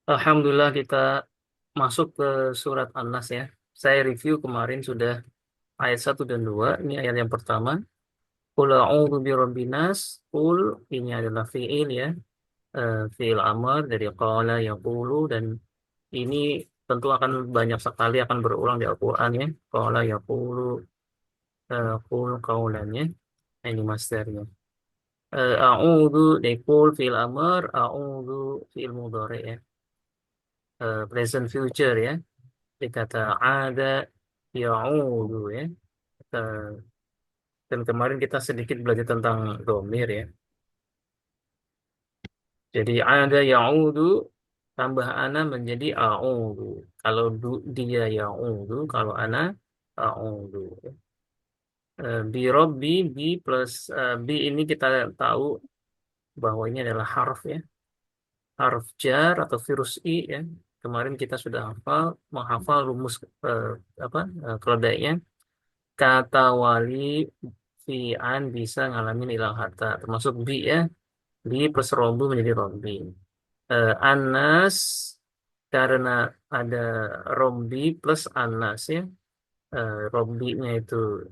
Alhamdulillah kita masuk ke surat An-Nas ya. Saya review kemarin sudah ayat 1 dan 2. Ini ayat yang pertama. Qul a'udzu birabbin nas. Qul ini adalah fiil ya. Fiil amar dari qala yaqulu dan ini tentu akan banyak sekali akan berulang di Al-Qur'an ya. Qala yaqulu qul qaulan ya. Nah, ini masternya. A'udzu dari qul fiil amar, a'udzu fiil mudhari ya. Present future ya. Kata ada ya'udu ya. Eh, Dan kemarin kita sedikit belajar tentang domir ya. Jadi ada ya'udu tambah ana menjadi a'udu. Kalau dia ya'udu, kalau ana a'udu. Bi robbi, bi plus bi ini kita tahu bahwa ini adalah harf ya. Harf jar atau virus i ya. Kemarin kita sudah menghafal rumus eh, keledainya. Kata wali fi'an bisa ngalamin hilang harta termasuk bi ya, bi plus rombu menjadi rombi. Anas karena ada rombi plus anas ya. Rombinya itu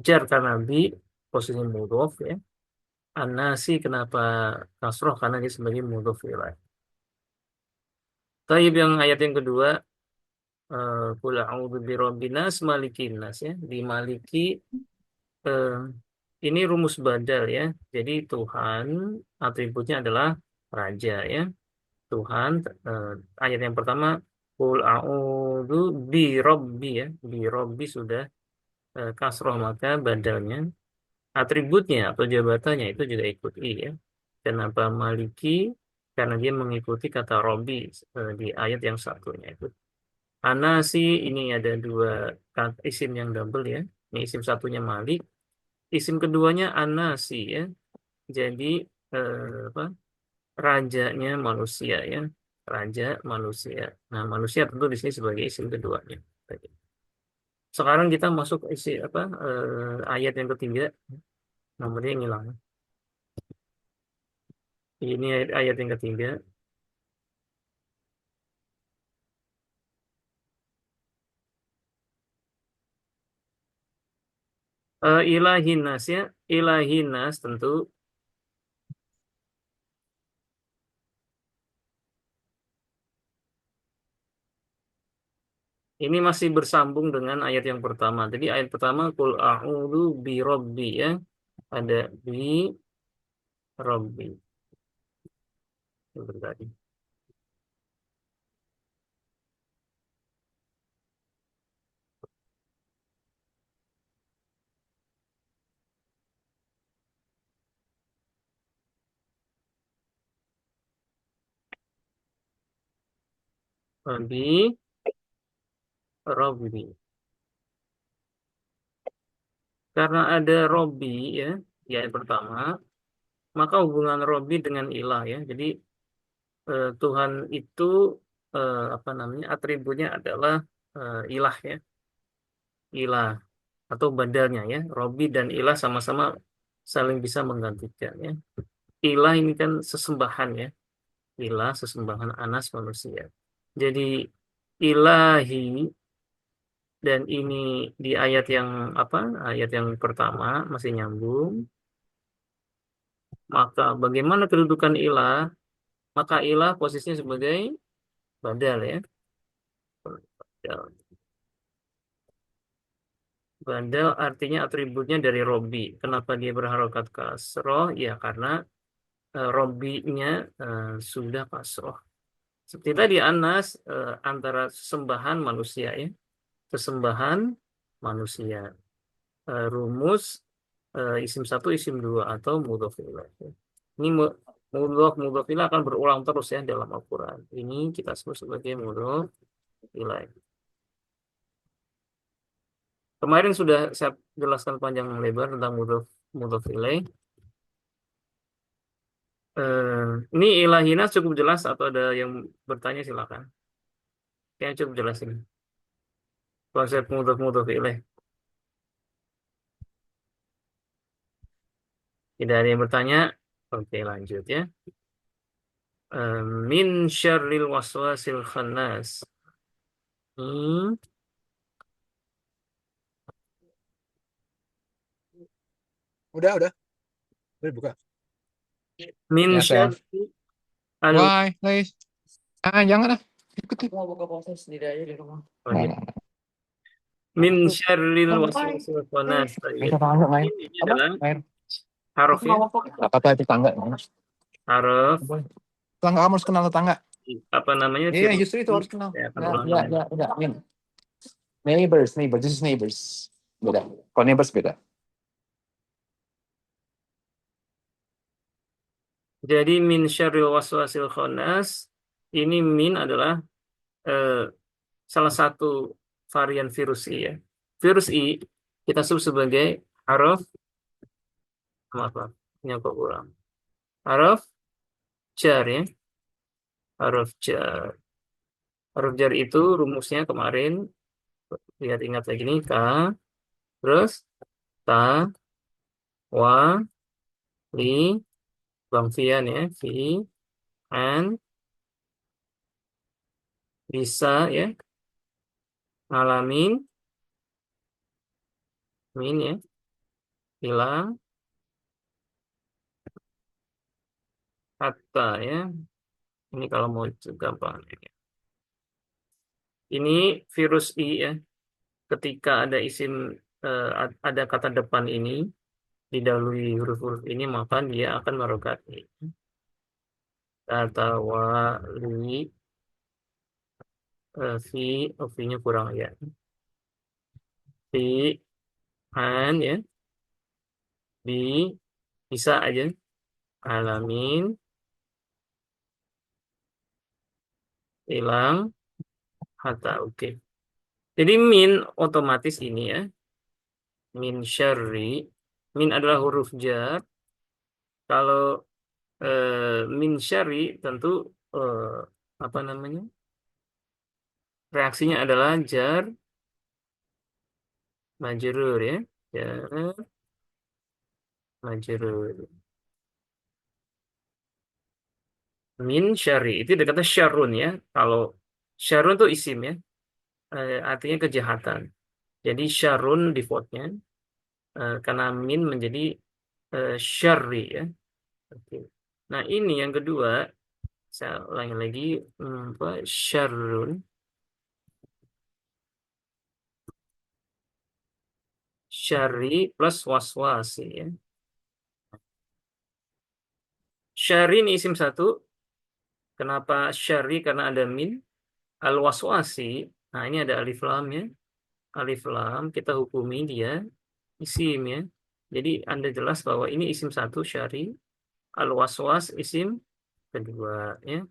jar karena bi posisi mudhof ya. Anasi kenapa kasroh karena dia sebagai mudhof ilaih. Taib yang ayat yang kedua, qul a'udzu birabbin nas malikin nas ya, di maliki. eh, ini rumus badal ya. Jadi Tuhan atributnya adalah raja ya. Tuhan eh, ayat yang pertama qul a'udzu bi robbi ya. Bi robbi sudah kasroh maka badalnya atributnya atau jabatannya itu juga ikut i ya. Kenapa maliki? Karena dia mengikuti kata robbi di ayat yang satunya itu. Anasi ini ada dua isim yang double ya. Ini isim satunya Malik, isim keduanya Anasi ya. Jadi apa? Rajanya manusia ya. Raja manusia. Nah, manusia tentu di sini sebagai isim keduanya. Sekarang kita masuk ayat yang ketiga. Nomornya yang hilang. Ini ayat yang ketiga. Ilahinas ya. Ilahinas tentu ini masih bersambung dengan ayat yang pertama. Jadi ayat pertama qul a'udzu bi robbi ya. Ada bi robbi. Itu tadi. Bi robbi. Karena ada robbi ya di ayat pertama, maka hubungan robbi dengan ilah ya. Jadi Tuhan itu apa namanya atributnya adalah ilah ya, ilah atau badalnya ya. Robbi dan ilah sama-sama saling bisa menggantikan ya. Ilah ini kan sesembahan ya, ilah sesembahan anas manusia. Jadi ilahi dan ini di ayat yang apa? Ayat yang pertama masih nyambung. Maka bagaimana kedudukan ilah? Maka ilah posisinya sebagai badal ya. Badal. Badal artinya atributnya dari Robi. Kenapa dia berharokat kasroh? Ya karena Robinya sudah kasroh. Seperti tadi Anas antara sesembahan manusia ya. Sesembahan manusia. Rumus isim satu, isim dua atau mudhof ilaih. Ini mudhof ilaih akan berulang terus ya dalam Al-Quran. Ini kita sebut sebagai mudhof ilaih. Kemarin sudah saya jelaskan panjang lebar tentang mudhof ilaih. Eh, ini ilahina cukup jelas atau ada yang bertanya silakan. Kayaknya cukup jelas ini. Konsep mudhof ilaih. Tidak ada yang bertanya. Oke, lanjut ya. Min syarril waswasil khannas. Hmm, Udah. Udah buka. min Ya, sayang. syarri al Why, guys? Ah, jangan lah. Ikut. Mau buka puasa sendiri aja di rumah. oh, Nah, iya. nah, Min nah. syarril Why? waswasil khannas. Baik. Minta tangga, main. Ini Apa? adalah Main. haruf Aku ya. nggak mau pakai. Apa apa itu tangga? Haruf Tangga kamu harus kenal tetangga. apa namanya Iya, virus justru itu ini. harus kenal. Saya akan Ya, ulang ya, namanya. ya, udah. Min. Neighbors. This is neighbors. Beda. Kalau neighbors beda. Jadi min syarril waswasil khannas ini min adalah eh, salah satu varian virus I ya. Virus I kita sebut sebagai haruf maaf, ini aku ulang. Haruf jar ya. Haruf jar. Haruf jar itu rumusnya kemarin lihat ingat lagi nih ka terus ta wa li bang fian ya fi an bisa ya ngalamin min ya hilang hatta ya ini kalau mau gampang ya. Ini virus I ya ketika ada isim ada kata depan ini didahului huruf-huruf ini maka dia akan merokati kata wali fi fi-nya kurang ya fi an ya di bisa aja alamin hilang hatta oke. Jadi min otomatis ini ya min syarri min adalah huruf jar kalau min syarri tentu eh, apa namanya reaksinya adalah jar majrur ya jar majrur min syari itu dekatnya syarun ya kalau syarun itu isim ya artinya kejahatan jadi syarun defaultnya karena min menjadi syarri ya oke. Nah ini yang kedua saya ulangi lagi apa syarrun syarri plus waswasi ya syarri ini isim satu kenapa syarri karena ada min al waswasi nah ini ada alif lam ya alif lam kita hukumi dia isim ya. Jadi Anda jelas bahwa ini isim satu syari, al-waswas isim kedua ya.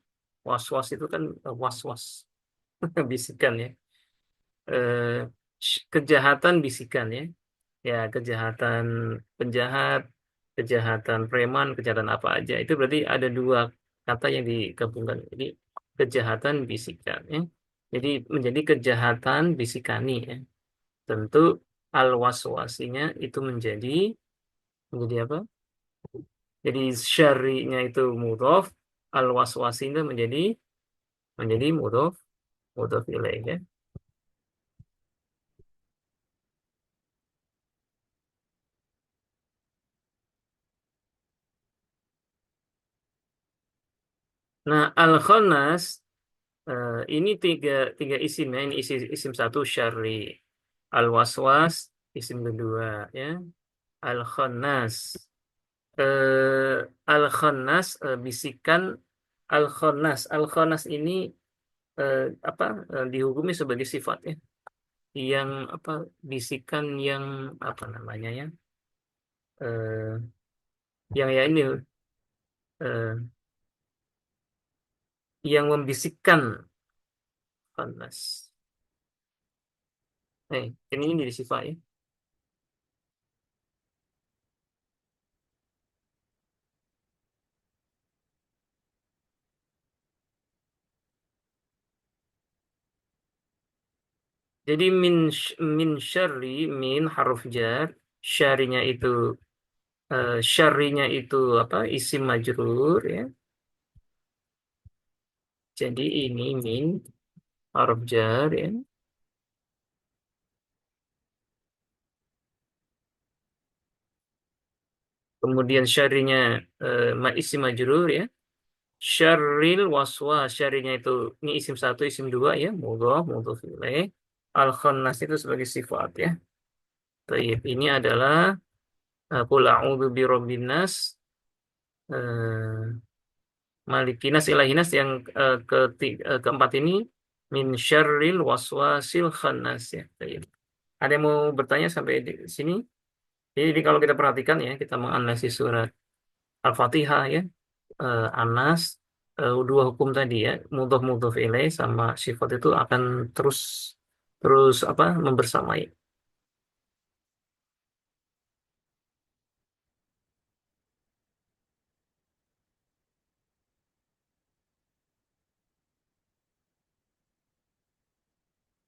Was-was itu kan was-was bisikan ya. Eh, kejahatan bisikan ya. Ya, kejahatan penjahat, kejahatan preman, kejahatan apa aja. Itu berarti ada dua kata yang digabungkan. Jadi kejahatan bisikan ya. Jadi menjadi kejahatan bisikani ya. Tentu al-waswasinya itu menjadi apa? Jadi syari'nya itu mudhof, al-waswasinya menjadi mudhof ilaih ya. Nah, al-khannas ini tiga isim ya. Ini isim satu syari, al-waswas isim kedua ya. Al-khannas al-khannas bisikan al-khannas ini eh, apa dihukumi sebagai sifat ya. Yang apa bisikan yang apa namanya ya yang ya ini eh, yang membisikkan panas. Ini dari sifat ya. Jadi min syarri min haruf jar syarinya itu syarinya itu apa isim majrur ya Jadi ini min harf jar ya. Kemudian syarinya isim majrur ya. Syarril waswas, syarinya itu ini isim satu, isim dua ya, mudhof, mudhof ilaih. Al khannas itu sebagai sifat ya. Taib. Ini adalah qul a'udzu birabbin nas, eh, malikinas ilahinas yang keempat ini min syarril waswasil khannas ya. Taib. Ada yang mau bertanya sampai di sini? Jadi kalau kita perhatikan ya, kita menganalisis surat Al-Fatihah ya, Anas, dua hukum tadi ya, mudhof mudhof ilaih sama sifat itu akan terus terus apa membersamai.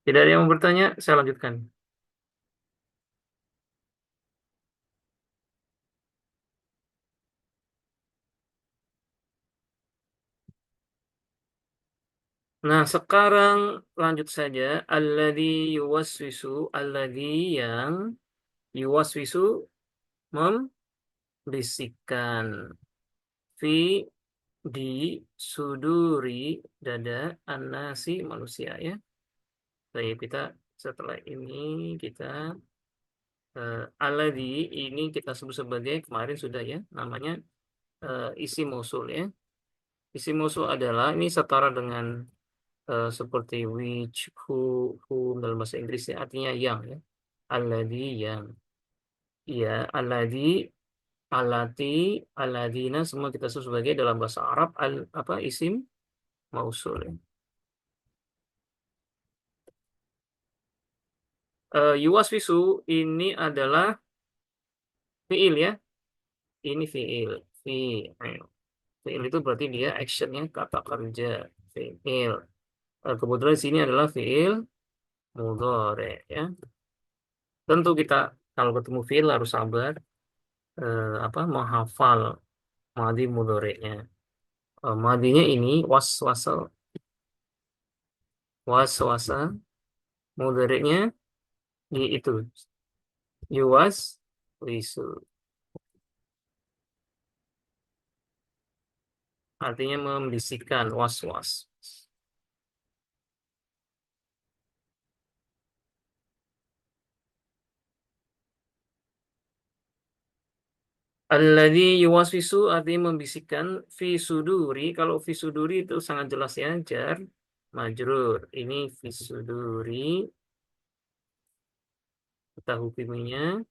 Tidak ada yang mau bertanya, saya lanjutkan. Nah, sekarang lanjut saja. Alladzi yuwaswisu, alladzi yang yuwaswisu membisikkan fi di suduri dada anasi manusia ya. Baik, kita setelah ini kita alladzi ini kita sebut sebagai kemarin sudah ya namanya isim mausul ya. Isim mausul adalah ini setara dengan seperti which, who dalam bahasa Inggris ya, artinya yang ya. Alladzi yang. Ya, alladzi, allati, alladzina semua kita sebut sebagai dalam bahasa Arab apa isim mausul ya. Yuwaswisu ini adalah fiil ya. Ini fiil. Fiil. Fiil itu berarti dia actionnya kata kerja. Fiil. Kebetulan di sini adalah fiil mudhari ya. Tentu kita kalau ketemu fiil harus sabar apa menghafal madi mudhari'nya. Madinya ini waswasa, waswasa, mudhari'nya itu yuwas wisu. Artinya membisikkan waswas. Alladzi yuwaswisu artinya membisikkan fi suduri. Kalau fi suduri itu sangat jelas ya, jar majrur. Ini fi suduri kita hukumnya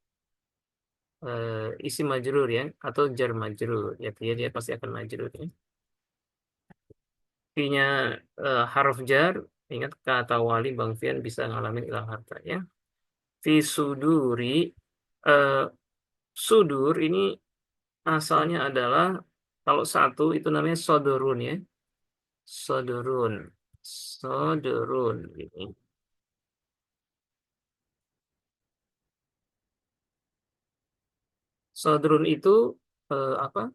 isi majrur ya atau jar majrur. Ya dia pasti akan majrur ya. Fi-nya harf jar, ingat kata wali Bang Fian bisa ngalamin hilang harta ya. Fi suduri eh, sudur ini asalnya adalah kalau satu itu namanya sodorun ya. Sodorun. Sodorun. Ini. Sodorun itu apa?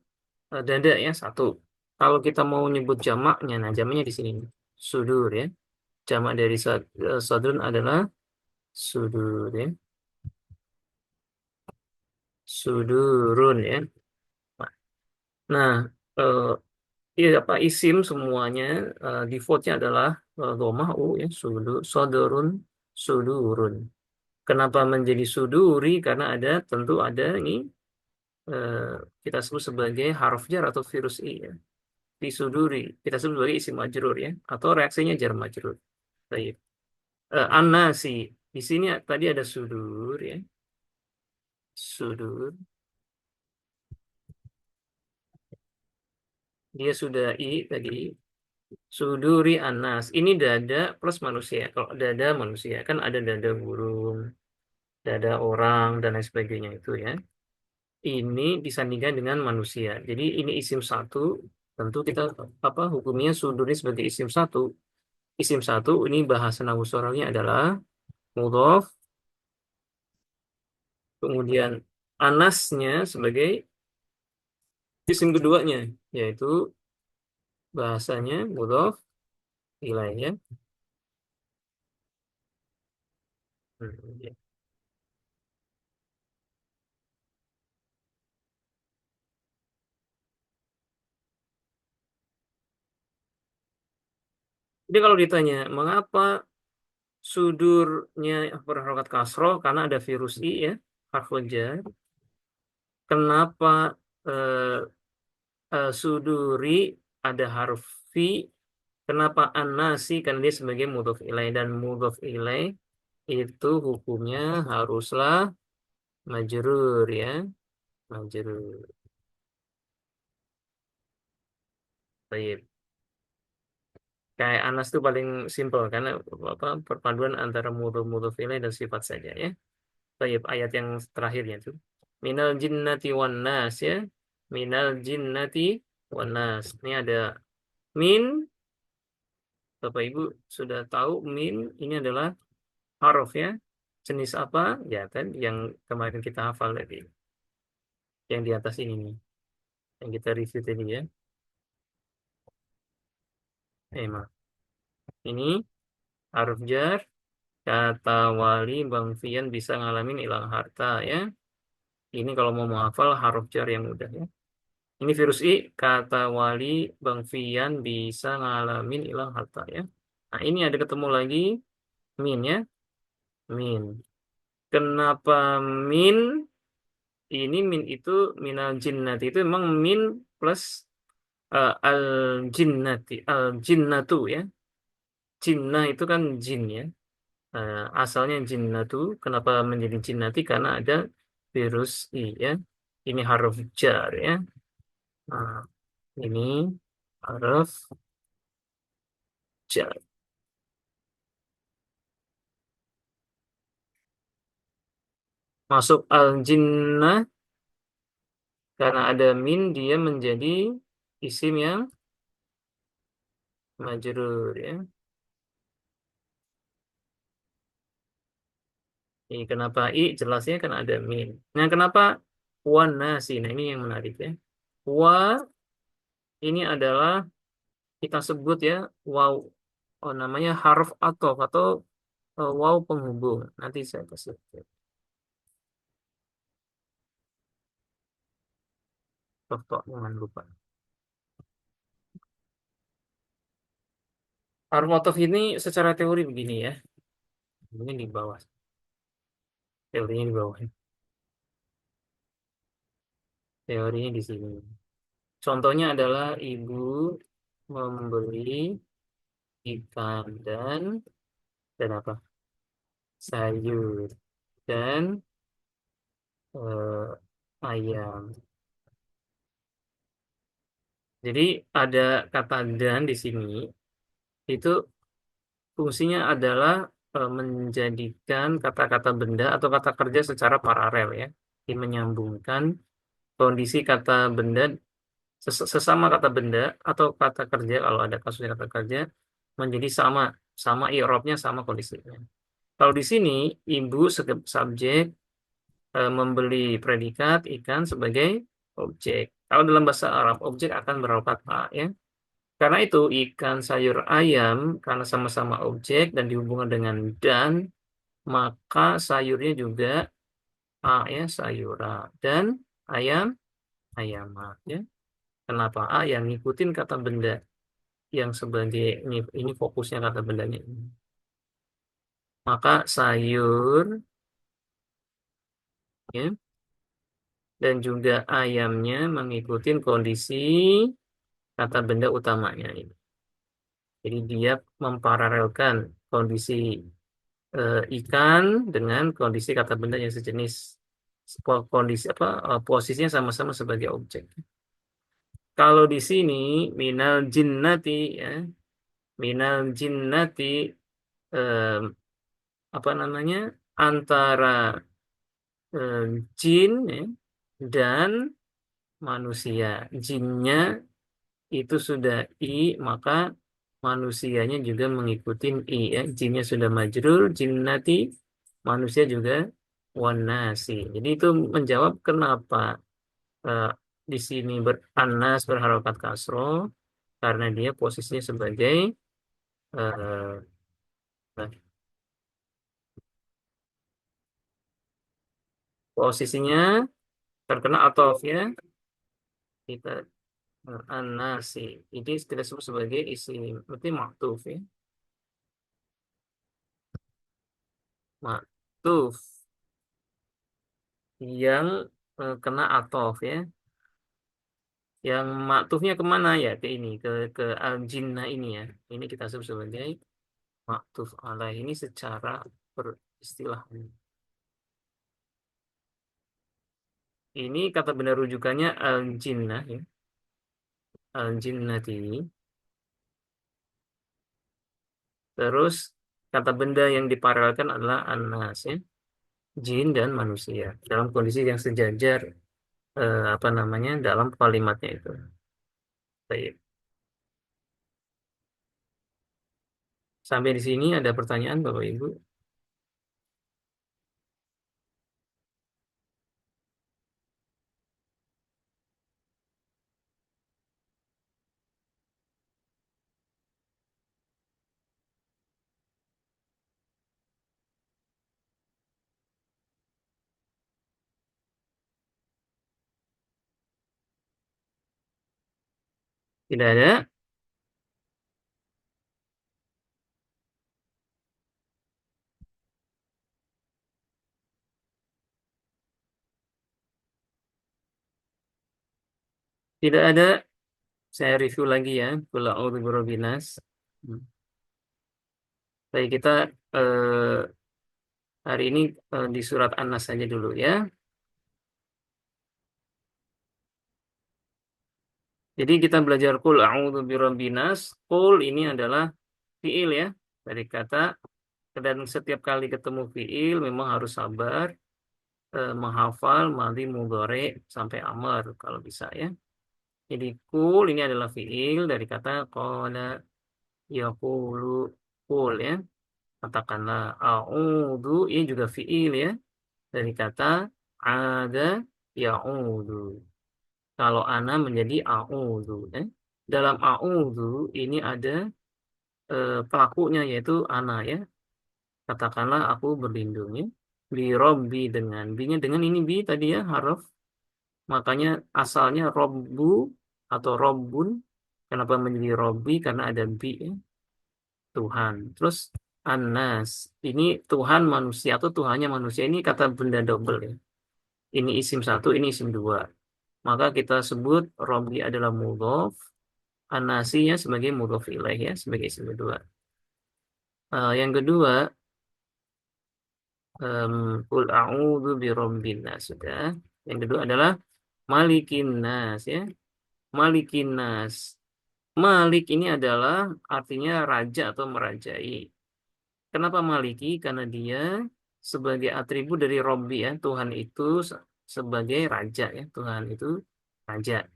Dada ya satu. Kalau kita mau nyebut jamaknya, nah jamaknya di sini. Sudur ya. Jamak dari sodorun adalah sudur ya. Sudurun ya. Nah, eh, iya apa isim semuanya defaultnya adalah dhamma u ya sodorun sudurun. Kenapa menjadi suduri? Karena tentu ada ini eh, kita sebut sebagai harf jar atau virus i ya. Di suduri kita sebut sebagai isim majrur ya atau reaksinya jar majrur. Baik. Anasi di sini tadi ada sudur ya. Sudur dia sudah i tadi suduri anas. Ini dada plus manusia. Kalau dada manusia kan ada dada burung, dada orang dan lain sebagainya itu ya. Ini disandingkan dengan manusia. Jadi ini isim satu, tentu kita apa hukumnya suduri sebagai isim satu. Isim satu ini bahasa nahwu soronya adalah mudhof, kemudian anasnya sebagai isim keduanya, yaitu bahasanya mudhof ilai ya. Ya. Jadi kalau ditanya mengapa sudurnya berharokat kasroh, karena ada virus i ya, harful jar. Kenapa eh, suduri ada harf fi? Kenapa an-nasi? Karena dia sebagai mudhof ilaih, dan mudhof ilaih itu hukumnya haruslah majrur ya, majrur. Baik. Kayak Anas itu paling simpel karena apa, perpaduan antara mudhof ilaih dan sifat saja ya. Baik, ayat yang terakhirnya itu. Minal jinnati wan nas ya. Minal jinnati wan nas. Ini ada min. Bapak Ibu sudah tahu min ini adalah huruf ya. Jenis apa? Ya kan yang kemarin kita hafal tadi. Yang di atas ini nih. Yang kita review tadi ya. Maaf. Ini huruf jar. Kata wali Bang Fian bisa ngalamin hilang harta ya. Ini kalau mau menghafal huruf jar yang mudah ya. Ini virus I, kata wali Bang Fian bisa ngalamin hilang harta ya. Nah ini ada ketemu lagi min ya, min. Kenapa min? Ini min itu minal jinnati itu memang min plus al jinnati, al jinnatu ya. Jinnah itu kan jin ya. Asalnya jinnatu. Kenapa menjadi jinnati? Karena ada virus I ya. Ini huruf jar ya. Nah, ini huruf jar. Masuk al-jinnah karena ada min dia menjadi isim yang majrur ya. Ini kenapa i jelasnya kan ada min. Nah, kenapa wan nasi? Nah, ini yang menarik ya. Wa ini adalah kita sebut ya waw, oh, namanya harf atau waw penghubung. Nanti saya kasih. Contoh jangan lupa. Harf ataf ini secara teori begini ya. Ini di bawah. Teorinya di bawah. Teorinya di sini. Contohnya adalah ibu membeli ikan dan apa? Sayur dan ayam. Jadi ada kata dan di sini itu fungsinya adalah menjadikan kata-kata benda atau kata kerja secara paralel ya. Ini menyambungkan kondisi kata benda sesama kata benda atau kata kerja kalau ada kasusnya kata kerja menjadi sama sama i'rabnya sama kondisinya. Kalau di sini ibu subjek membeli predikat ikan sebagai objek. Kalau dalam bahasa Arab objek akan berharokat a ya. Karena itu ikan, sayur, ayam karena sama-sama objek dan dihubungkan dengan dan maka sayurnya juga a ya sayura dan ayam ayamat ya. Kenapa a yang ngikutin kata benda yang sebagai ini fokusnya kata bendanya ini. Maka sayur ya dan juga ayamnya mengikuti kondisi kata benda utamanya ini. Jadi dia memparalelkan kondisi ikan dengan kondisi kata benda yang sejenis. Kondisi apa posisinya sama-sama sebagai objek. Kalau di sini minal jinnati ya, minal jinnati eh, apa namanya antara eh, jin ya, dan manusia. Jinnya itu sudah i maka manusianya juga mengikuti i ya. Jinnya sudah majrur jinnati manusia juga wanasi. Jadi itu menjawab kenapa eh, di sini beranas berharokat kasro karena dia posisinya sebagai Eh, nah, posisinya terkena atof ya. Kita anasi. Ini kita sebut sebagai isim. Berarti maktuf ya. Maktuf yang kena atof ya. Yang maktufnya kemana ya? Ke ini, ke al-jinnah ini ya. Ini kita sebut sebagai maktuf alaih ini secara beristilah. Ini kata benda rujukannya al-jinnah ya. Al-jinnati. Terus kata benda yang diparalelkan adalah an-nas ya. Jin dan manusia. Dalam kondisi yang sejajar apa namanya dalam kalimatnya itu. Baik. Sampai di sini ada pertanyaan Bapak Ibu? Tidak ada? Tidak ada. Saya review lagi ya. Qul a'udzu birabbin nas. Hmm. Baik, kita eh, hari ini di surat An-Nas saja dulu ya. Jadi kita belajar qul a'udzu birabbin nas. Qul ini adalah fiil ya. Dari kata dan setiap kali ketemu fiil memang harus sabar menghafal madhi mudhari sampai amar kalau bisa ya. Jadi qul ini adalah fiil dari kata qala yaqulu qul ya. Katakanlah a'udzu ini juga fiil ya dari kata ada ya'udzu. Kalau ana menjadi a'udzu ya. Dalam a'udzu ini ada pelakunya yaitu ana ya. Katakanlah aku berlindung ya. Bi robbi dengan binya dengan ini bi tadi ya harf. Makanya asalnya robbu atau robbun. Kenapa menjadi robbi? Karena ada bi ya. Tuhan. Terus Anas. Ini Tuhan manusia atau Tuhannya manusia. Ini kata benda double ya. Ini isim satu, ini isim dua. Maka kita sebut Robbi adalah mudhof. Anasinya sebagai mudhof ilaih ya. Sebagai isim kedua. Yang kedua. Qul a'udzu birabbin nas. Sudah. Yang kedua adalah Malikin nas ya. Malikin nas. Malik ini adalah artinya raja atau merajai. Kenapa Maliki? Karena dia sebagai atribut dari Robbi ya. Tuhan itu sebagai raja ya. Tuhan itu raja.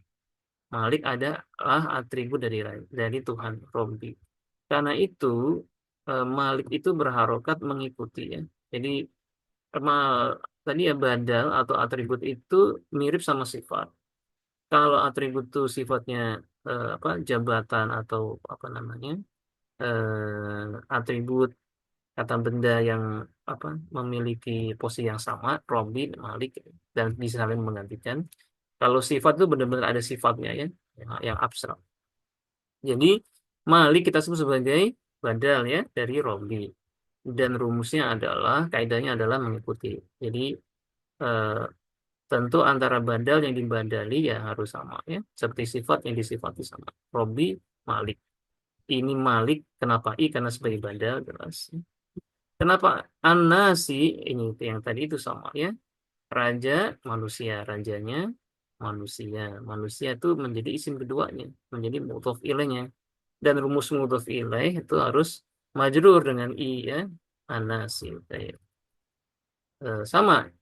Malik adalah atribut dari Tuhan Robbi. Karena itu Malik itu berharokat mengikuti ya. Jadi tadi ya badal atau atribut itu mirip sama sifat. Kalau atribut itu sifatnya apa jabatan atau apa namanya atribut kata benda yang apa memiliki posisi yang sama, Robin, Malik dan bisa saling menggantikan. Kalau sifat itu benar-benar ada sifatnya ya, yang abstrak. Jadi Malik kita sebut sebagai badal ya dari Robi. Dan rumusnya adalah kaidahnya adalah mengikuti. Jadi eh, tentu antara badal yang dibadali ya harus sama ya, seperti sifat yang disifati sama. Robi, Malik. Ini Malik, kenapa I? Karena sebagai badal jelas. Kenapa An-Nasi ini yang tadi itu sama ya. Raja manusia, rajanya manusia. Manusia itu menjadi isim keduanya, menjadi mudhof ilaihnya. Dan rumus mudhof ilaih itu harus majrur dengan i ya. An-Nasi. Sama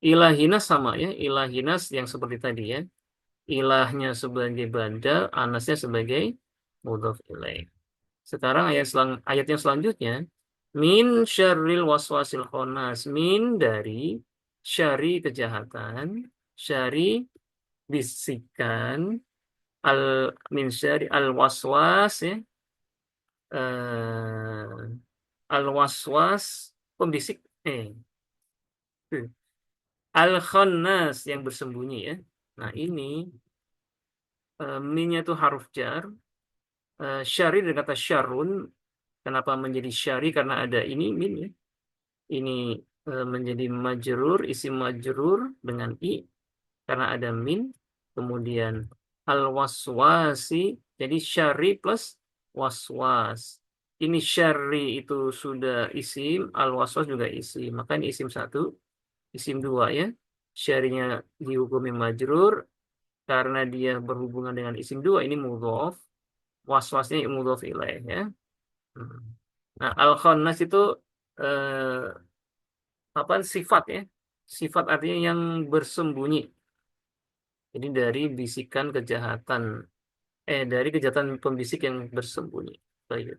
ilahinas sama ya. Ilahinas yang seperti tadi ya. Ilahnya sebagai badal, anasnya sebagai mudhof ilaih. Sekarang ayat yang selanjutnya, min syarril waswasil khonas, min dari syari kejahatan, syari bisikan, al min syari al waswas ya, eh, al-waswas pembisik, eh, al-khannas yang bersembunyi ya. Nah ini minnya itu huruf jar, syari dengan kata syarun. Kenapa menjadi syari? Karena ada ini min ya. Ini menjadi majrur, isim majrur dengan i karena ada min. Kemudian al-waswasi jadi syari plus waswas. Ini syari itu sudah isim, al-waswas juga isim. Maka ini isim satu, isim dua ya. Syarinya dihukumi majrur karena dia berhubungan dengan isim dua ini mudhof. Was-wasnya mudhof ilaih ya. Hmm. Nah, al-khannas itu eh, apa sifat ya? Sifat artinya yang bersembunyi. Jadi dari bisikan kejahatan, dari kejahatan pembisik yang bersembunyi. Baik.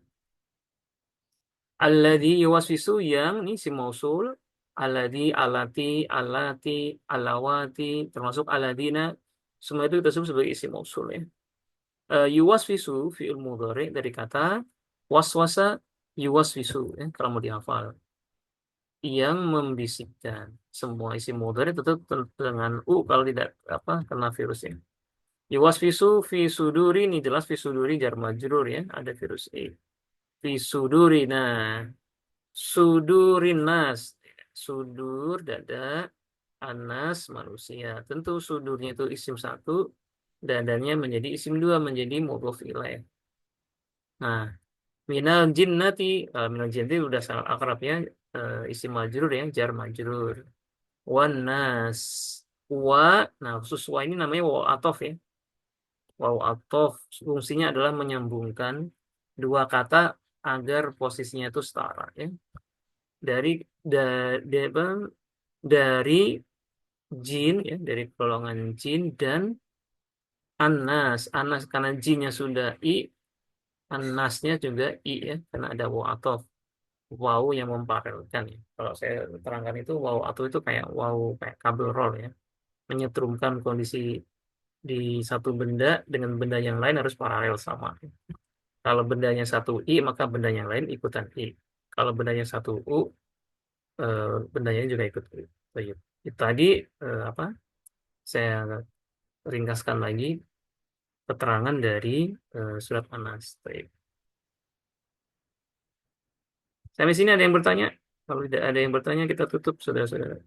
Alladzi yuwaswisu yang ini si mausul, alladzi, alati, alati, alawati, termasuk alladina, semua itu kita sebut sebagai isim mausul ya. Yuwaswisu fi'il mudhari dari kata waswasa yuwaswisu ya, kalau mau dihafal. Yang membisikkan. Semua isim mudhari tetap dengan u kalau tidak apa kena virusnya. Yuwaswisu fi suduri ini jelas fi suduri jar majrur ya, ada virus e. Fi suduri. Nah, sudurin nas. Sudur dada, anas manusia. Tentu sudurnya itu isim satu, dadanya menjadi isim dua menjadi mudhof ilaih. Nah, minal jinnati, minal jinnati udah sangat akrab ya, isim majrur ya, jar majrur. Wan nas. Wa, nah khusus wa ini namanya waw atof ya. Waw atof fungsinya adalah menyambungkan dua kata agar posisinya itu setara ya. Dari da, dari jin ya, dari golongan jin dan anas. Anas karena jinnya sudah i, anasnya juga i ya, karena ada waw atof. Wow yang memparalelkan ya. Kalau saya terangkan itu wow atau itu kayak wow kayak kabel roll ya, menyetrumkan kondisi di satu benda dengan benda yang lain harus paralel sama. Kalau bendanya satu i maka benda yang lain ikutan i. Kalau bendanya satu u, eh, bendanya juga ikut u. Baik. Itu tadi apa? Saya ringkaskan lagi keterangan dari surat An-Nas. Baik. Sampai sini ada yang bertanya? Kalau tidak ada yang bertanya kita tutup saudara-saudara.